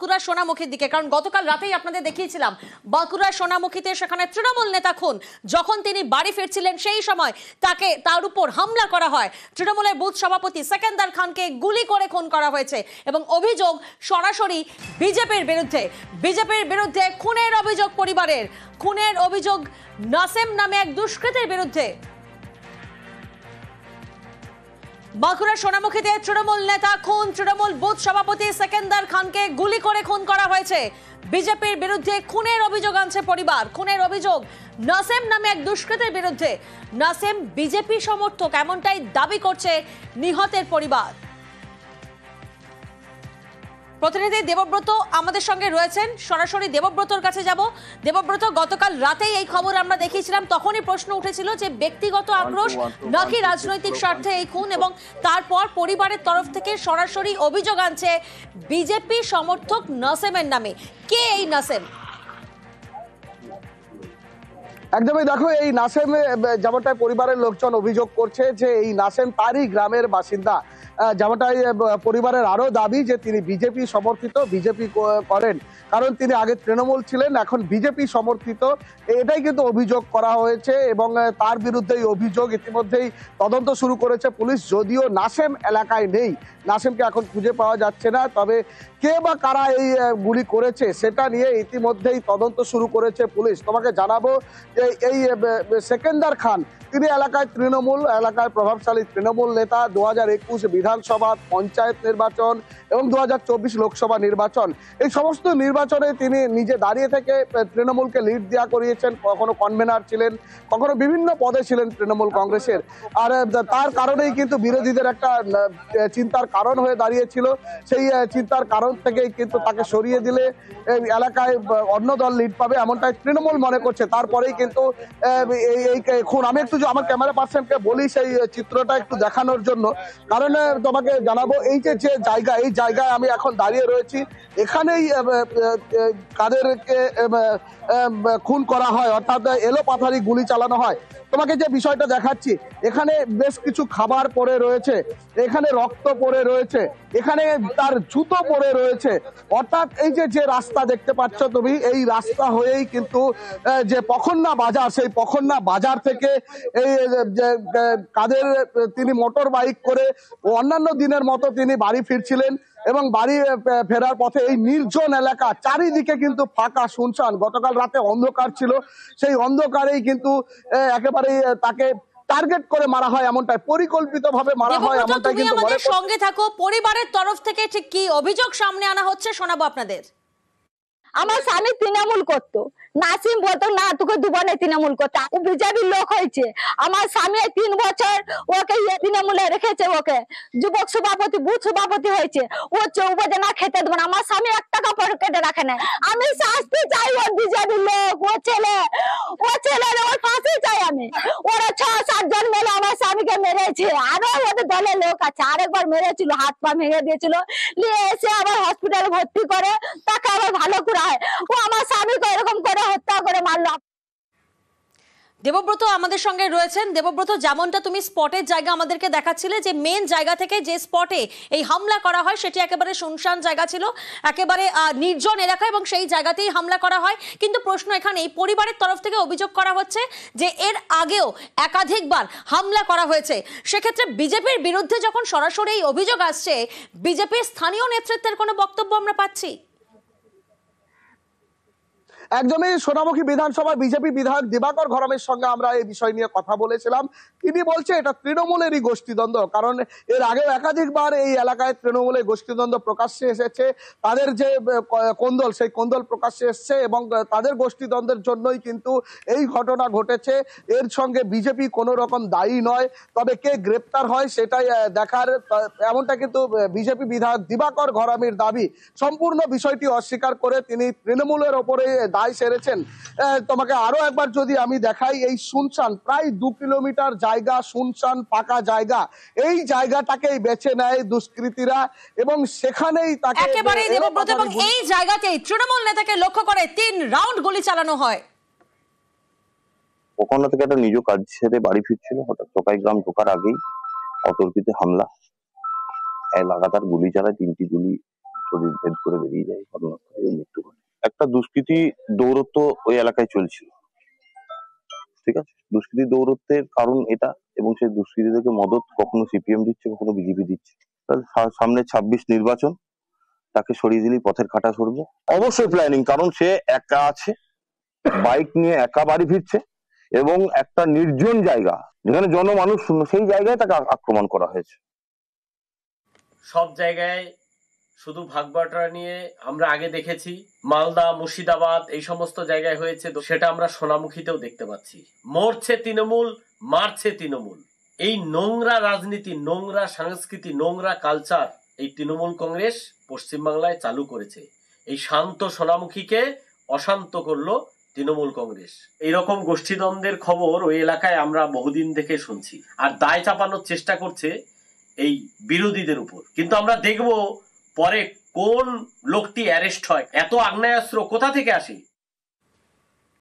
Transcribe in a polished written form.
বাঁকুড়া সোনামুখীর দিকে, কারণ গতকাল রাতেই আপনাদের দেখিয়েছিলাম বাঁকুড়া সোনামুখীতে সেখানে তৃণমূল নেতা খুন। যখন তিনি বাড়ি ফিরছিলেন সেই সময় তার উপর হামলা করা হয়। তৃণমূলের বুথ সভাপতি সেকেন্দার খানকে গুলি করে খুন করা হয়েছে এবং অভিযোগ সরাসরি বিজেপির বিরুদ্ধে খুনের অভিযোগ পরিবারের, খুনের অভিযোগ নাসেম নামে এক দুষ্কৃতের বিরুদ্ধে। বাঁকুড়া সোনামুখীতে তৃণমূল নেতা খুন, তৃণমূল বুথ সভাপতি সেকেন্দার খানকে গুলি করে খুন করা হয়েছে। বিজেপির বিরুদ্ধে খুনের অভিযোগ আনছে পরিবার। খুনের অভিযোগ নাসেম নামে এক দুষ্কৃতের বিরুদ্ধে। নাসেম বিজেপি সমর্থক, এমনটাই দাবি করছে নিহতের পরিবার। প্রতিনিধি দেবব্রত আমাদের সঙ্গে রয়েছেন, সরাসরি দেবব্রতর কাছে যাব। দেবব্রত, গতকাল রাতেই এই খবর আমরা দেখিয়েছিলাম, তখনই প্রশ্ন উঠেছিল যে ব্যক্তিগত আক্রোশ নাকি রাজনৈতিক স্বার্থে এই খুন, এবং তারপর পরিবারের তরফ থেকে সরাসরি অভিযোগ আনছে বিজেপি সমর্থক নাসেমের নামে। কে এই নাসেম? একদমই, দেখো এই নাসেম যেমনটা পরিবারের লোকজন অভিযোগ করছে যে এই নাসেম তারই গ্রামের বাসিন্দা। যেমনটাই পরিবারের আরো দাবি যে তিনি বিজেপি সমর্থিত, বিজেপি করেন, কারণ তিনি আগে তৃণমূল ছিলেন, এখন বিজেপি সমর্থিত। এটাই কিন্তু অভিযোগ করা হয়েছে এবং তার বিরুদ্ধে এই অভিযোগ ইতিমধ্যেই তদন্ত শুরু করেছে পুলিশ। যদিও নাসেম এলাকায় নেই, নাসেমকে এখন খুঁজে পাওয়া যাচ্ছে না, তবে কে বা কারা এই গুলি করেছে সেটা নিয়ে ইতিমধ্যেই তদন্ত শুরু করেছে পুলিশ। তোমাকে জানাবো যে এই সেকেন্দার খান তিনি এলাকায় প্রভাবশালী তৃণমূল নেতা। 2021 বিধানসভা, পঞ্চায়েত নির্বাচন এবং 2024 লোকসভা নির্বাচন, এই সমস্ত নির্বাচনে তিনি নিজে দাঁড়িয়ে থেকে তৃণমূলকে লিড দেওয়া করিয়েছেন। কখনো কনভেনার ছিলেন, কখনো বিভিন্ন পদে ছিলেন তৃণমূল কংগ্রেসের। আর তার কারণেই কিন্তু বিরোধীদের একটা চিন্তার কারণ হয়ে দাঁড়িয়েছিল। সেই চিন্তার কারণ থেকেই কিন্তু তাকে সরিয়ে দিলে এলাকায় অন্য দল লিড পাবে, এমনটাই তৃণমূল মনে করছে। তারপরেই কিন্তু এই খুন। আমি একটু আমার ক্যামেরা পার্সনকে বলি সেই চিত্রটা একটু দেখানোর জন্য, কারণ তোমাকে জানাবো এই যে জায়গা, এই জায়গায় আমি এখন দাঁড়িয়ে রয়েছি, এখানেই কাদেরকে খুন করা হয়, অর্থাৎ এলোপাথারি গুলি চালানো হয়। তোমাকে যে বিষয়টা দেখাচ্ছি, এখানে বেশ কিছু খাবার পড়ে রয়েছে, এখানে রক্ত পড়ে রয়েছে, এখানে তার জুতো পড়ে রয়েছে। অর্থাৎ এই যে রাস্তা দেখতে পাচ্ছ তুমি, এই রাস্তা হয়েই কিন্তু যে পখন্না বাজার, সেই পখন্না বাজার থেকে এই কাদের তিনি মোটর বাইক করে অন্যান্য দিনের মতো তিনি বাড়ি ফিরছিলেন এবং বাড়ি ফেরার পথে এই নির্জন এলাকা, চারিদিকে কিন্তু ফাঁকা শুনশান। গতকাল রাতে অন্ধকার ছিল, সেই অন্ধকারেই কিন্তু একেবারেই তাকে টার্গেট করে মারা হয়, এমনটাই পরিকল্পিতভাবে মারা হয়, এমনটাই কিন্তু আমাদের সঙ্গে থাকো। পরিবারের তরফ থেকে ঠিক কি অভিযোগ সামনে আনা হচ্ছে শোনাবো আপনাদের। আমার স্বামী তৃণমূল করতো, নাসিম বলতো না তোকে দুবারে তৃণমূল করতে, ও বিজেপির লোক হয়েছে। আমার স্বামী 3 বছর ওকে তৃণমূলে রেখেছে, ওকে যুবক সভাপতি, বুথ সভাপতি হয়েছে। ও 4 বাজে না খেতে দেবে না, আমার স্বামী 1 টাকা পকেটে রাখে না। আমি শাস্তি চাই, ওর বিজেপির লোক, ও ছেলে ওর ফাঁসি চাই আমি। ওরা 6-7 জন মিলে আমার স্বামীকে মেরেছে, আরো ওদের দলের লোক আছে। আরেকবার মেরেছিল, হাত পা ভেঙে দিয়েছিল, নিয়ে এসে আবার হসপিটালে ভর্তি করে তাকে আবার ভালো করে ও আমার স্বামীকে এরকম করে হত্যা করে মারলো। দেবব্রত আমাদের সঙ্গে রয়েছেন। দেবব্রত, যেমনটা তুমি স্পটের জায়গা আমাদেরকে দেখাচ্ছিলে, যে মেন জায়গা থেকে যে স্পটে এই হামলা করা হয় সেটি একেবারে শুনশান জায়গা ছিল, একেবারে নির্জন এলাকা, এবং সেই জায়গাতেই হামলা করা হয়। কিন্তু প্রশ্ন এখানে, এই পরিবারের তরফ থেকে অভিযোগ করা হচ্ছে যে এর আগেও একাধিকবার হামলা করা হয়েছে। সেক্ষেত্রে বিজেপির বিরুদ্ধে যখন সরাসরি এই অভিযোগ আসছে, বিজেপির স্থানীয় নেতৃত্বের কোনো বক্তব্য আমরা পাচ্ছি? একদমই, সোনামুখী বিধানসভার বিজেপি বিধায়ক দিবাকর ঘরামের সঙ্গে আমরা এই বিষয় নিয়ে কথা বলেছিলাম। তিনি বলছে এটা তৃণমূলেরই গোষ্ঠীদ্বন্দ্ব, কারণ এর আগেও একাধিকবার এই এলাকায় তৃণমূলের গোষ্ঠীদ্বন্দ্ব প্রকাশ্যে এসেছে। তাদের যে কোন্দল, সেই কোন্দল প্রকাশ্যে এসছে এবং তাদের গোষ্ঠীদ্বন্দ্বের জন্যই কিন্তু এই ঘটনা ঘটেছে। এর সঙ্গে বিজেপি কোনো রকম দায়ী নয়, তবে কে গ্রেপ্তার হয় সেটাই দেখার, এমনটা কিন্তু বিজেপি বিধায়ক দিবাকর ঘরামের দাবি। সম্পূর্ণ বিষয়টি অস্বীকার করে তিনি তৃণমূলের ওপরে দায় সেরেছেন। তোমাকে আরো একবার যদি আমি দেখাই, এই শুনশান প্রায় 2 কিলোমিটার জায়গা, শুনশান পাকা জায়গা, এই জায়গাটাকেই বেছে নেয় দুষ্কৃতীরা এবং সেখানেই তাকে একেবারেই দেবব্রত, এবং এই জায়গাতেই তৃণমূল নেতাকে লক্ষ্য করে 3 রাউন্ড গুলি চালানো হয়। ওখানে থেকে একটা নিজ কাজ সেরে বাড়ি ফিরছিল, হঠাৎ টোকাই গ্রাম ঢোকার আগেই অতর্কিত হামলা, লাগাতার গুলি চালায়, 3টি গুলি শরীর ভেদ করে বেরিয়ে যায়, ঘটনাস্থলে মৃত্যু ঘটে। একটা দুষ্কৃতী দৌরত্ব ওই এলাকায় চলছিল, ঠিক আছে। দুষ্কৃতী দৌরত্বের কারণ এটা, এবং সেই দুষ্কৃতীদেরকে মদত কখনো সিপিএম দিচ্ছে, কখনো বিজেপি দিচ্ছে। তাহলে সামনে 26 নির্বাচন, তাকে সরিয়ে দিলেই পথের কাঁটা সরবে। অবশ্যই প্ল্যানিং, কারণ সে একা আছে, বাইক নিয়ে একা বাড়ি ফিরছে, এবং একটা নির্জন জায়গা যেখানে জনমানুষ শূন্য, সেই জায়গায় তাকে আক্রমণ করা হয়েছে। সব জায়গায় শুধু ভাগবাটোয়ারা নিয়ে আমরা আগে দেখেছি, মালদা, মুর্শিদাবাদ এই সমস্ত জায়গায় হয়েছে, তো সেটা আমরা সোনামুখীতেও দেখতে পাচ্ছি। মরছে তৃণমূল, মারছে তৃণমূল। এই নোংরা রাজনীতি, নোংরা সংস্কৃতি, নোংরা কালচার এই তৃণমূল কংগ্রেস পশ্চিমবাংলায় চালু করেছে। এই শান্ত সোনামুখীকে অশান্ত করলো তৃণমূল কংগ্রেস। এইরকম গোষ্ঠীদ্বন্দ্বের খবর ওই এলাকায় আমরা বহুদিন থেকে শুনছি, আর দায় চাপানোর চেষ্টা করছে এই বিরোধীদের উপর। কিন্তু আমরা দেখব পরে কোন লোকটি অ্যারেস্ট হয়। এত আগ্নেয়াস্ত্র কোথা থেকে আসে?